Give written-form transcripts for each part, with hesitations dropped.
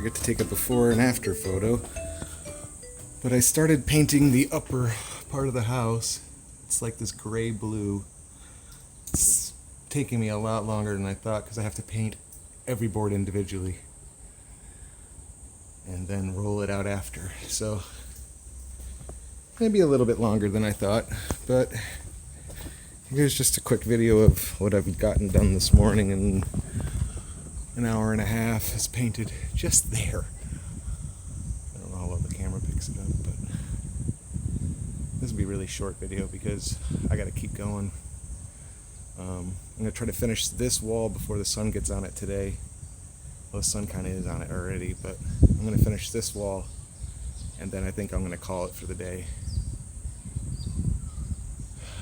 forget to take a before and after photo. But I started painting the upper part of the house. It's like this gray blue. It's taking me a lot longer than I thought because I have to paint every board individually and then roll it out after. So maybe a little bit longer than I thought, but here's just a quick video of what I've gotten done this morning in an hour and a half. Is painted just there. I don't know how well the camera picks it up, but this will be a really short video because I got to keep going. I'm going to try to finish this wall before the sun gets on it today. Well, the sun kind of is on it already, but I'm going to finish this wall, and then I think I'm going to call it for the day.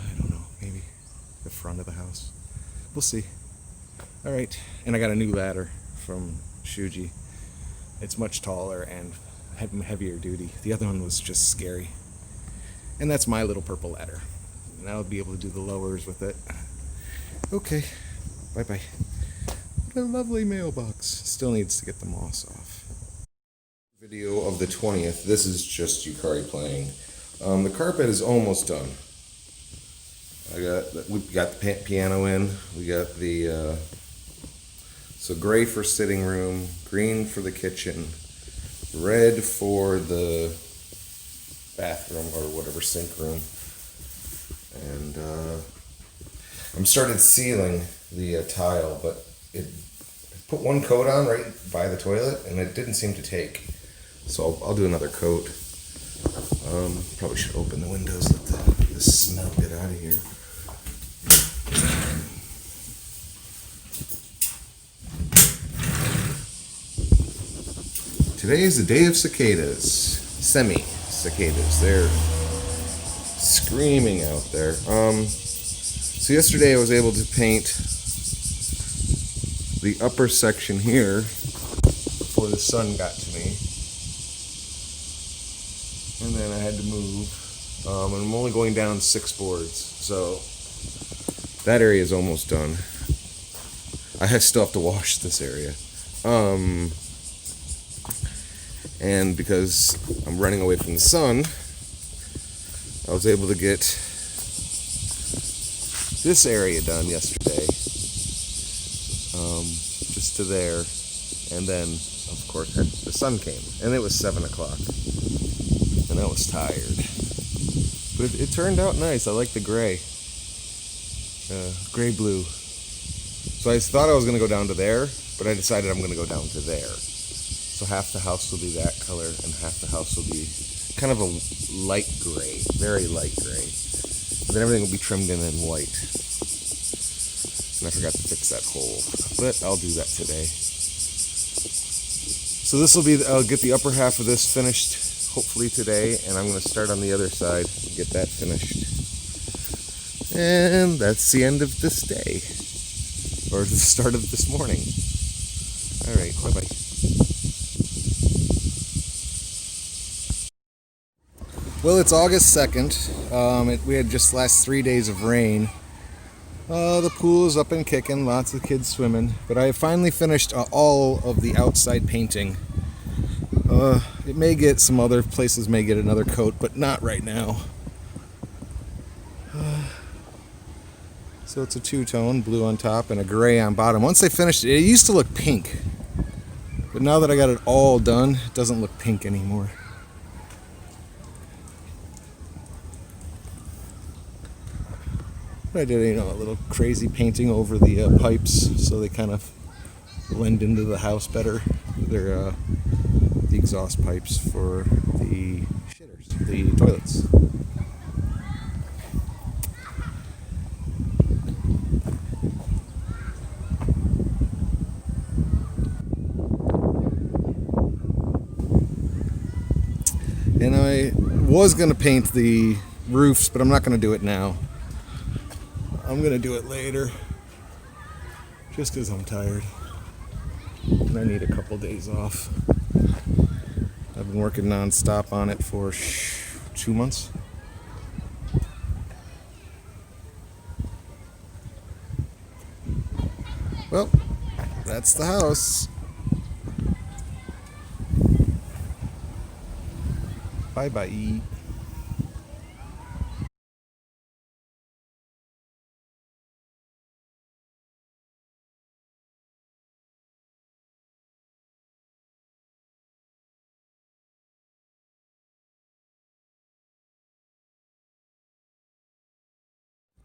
I don't know, maybe the front of the house. We'll see. All right, and I got a new ladder from Shuji. It's much taller and heavier duty. The other one was just scary. And that's my little purple ladder. And I'll be able to do the lowers with it. Okay, bye-bye. What a lovely mailbox. Still needs to get the moss off. Video of the 20th. This is just Yukari playing. The carpet is almost done. We got the piano in. We got the so gray for sitting room, green for the kitchen, red for the bathroom or whatever, sink room, and I'm started sealing the tile, but I put one coat on right by the toilet and it didn't seem to take, so I'll do another coat. Probably should open the windows, let the smell get out of here. Today is the day of cicadas, semi-cicadas. They're screaming out there. So yesterday I was able to paint the upper section here before the sun got to me. And then I had to move. And I'm only going down 6 boards, so that area is almost done. I still have to wash this area. And because I'm running away from the sun, I was able to get this area done yesterday, just to there, and then of course the sun came, and it was 7 o'clock, and I was tired, but it turned out nice. I like the gray blue. So I thought I was going to go down to there, but I decided I'm going to go down to there. So half the house will be that color, and half the house will be kind of a light gray, very light gray. And then everything will be trimmed in white. And I forgot to fix that hole, but I'll do that today. So this will be, I'll get the upper half of this finished, hopefully today, and I'm going to start on the other side and get that finished. And that's the end of this day, or the start of this morning. All right, bye-bye. Well, it's August 2nd. We had just last 3 days of rain. The pool is up and kicking, lots of kids swimming. But I have finally finished all of the outside painting. It may get, some other places may get another coat, but not right now. So it's a two-tone, blue on top and a gray on bottom. Once I finished it, it used to look pink. But now that I got it all done, it doesn't look pink anymore. I did, a little crazy painting over the pipes so they kind of blend into the house better. They're the exhaust pipes for the shitters, the toilets. And I was going to paint the roofs, but I'm not going to do it now. I'm going to do it later, just because I'm tired, and I need a couple days off. I've been working non-stop on it for 2 months. Well, that's the house. Bye-bye.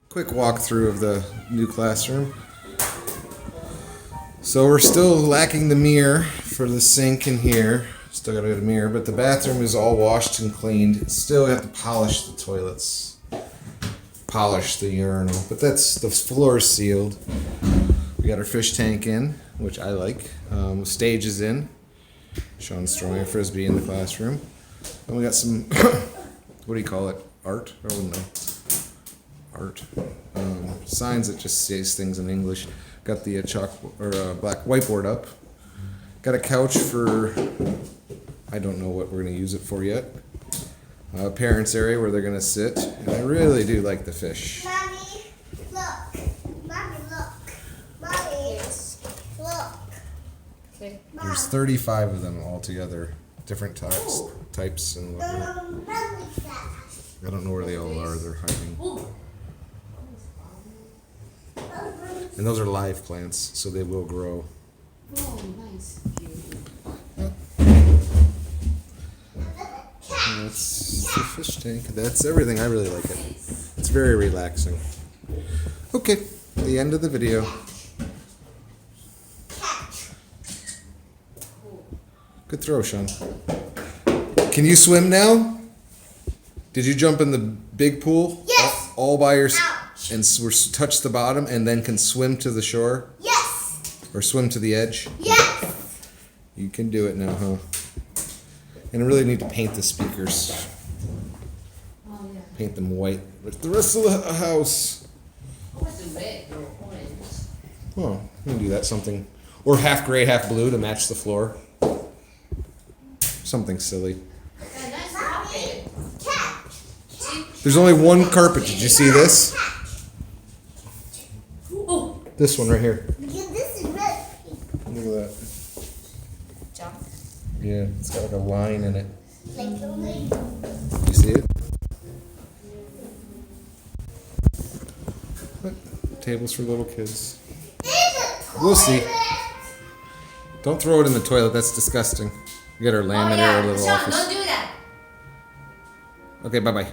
Quick walkthrough of the new classroom. So we're still lacking the mirror for the sink in here. Still gotta get a mirror, but the bathroom is all washed and cleaned. Still have to polish the toilets, polish the urinal, but the floor is sealed. We got our fish tank in, which I like. Stage is in. Sean's throwing a frisbee in the classroom. And we got some, what do you call it? Art? I don't know. Art. Signs that just says things in English. Got the black whiteboard up. Got a couch for, I don't know what we're going to use it for yet. Parents area where they're going to sit. And I really do like the fish. Mommy, look. Mommy, look. Mommy, look. Okay. There's 35 of them all together. Different types and whatnot. I don't know where they all are. They're hiding. And those are live plants, so they will grow. Oh, nice. And that's the fish tank. That's everything. I really like it. It's very relaxing. Okay, the end of the video. Good throw, Sean. Can you swim now? Did you jump in the big pool? Yes. All by yourself? And touch the bottom and then can swim to the shore? Yes. Or swim to the edge? Yes. You can do it now, huh? And I really need to paint the speakers. Oh, yeah. Paint them white with the rest of the house. I want the red or orange. Oh, we can do that something. Or half gray, half blue to match the floor. Something silly. Yeah, nice carpet. Catch. There's only one carpet. Did you see this? Oh, This one right here. Because this is red. Look at that. jump. Yeah, it's got like a line in it. Like the way. You see it? What? Tables for little kids. We'll see. Don't throw it in the toilet. That's disgusting. We got our laminate, our little Sean, office. don't do that. Okay, bye-bye.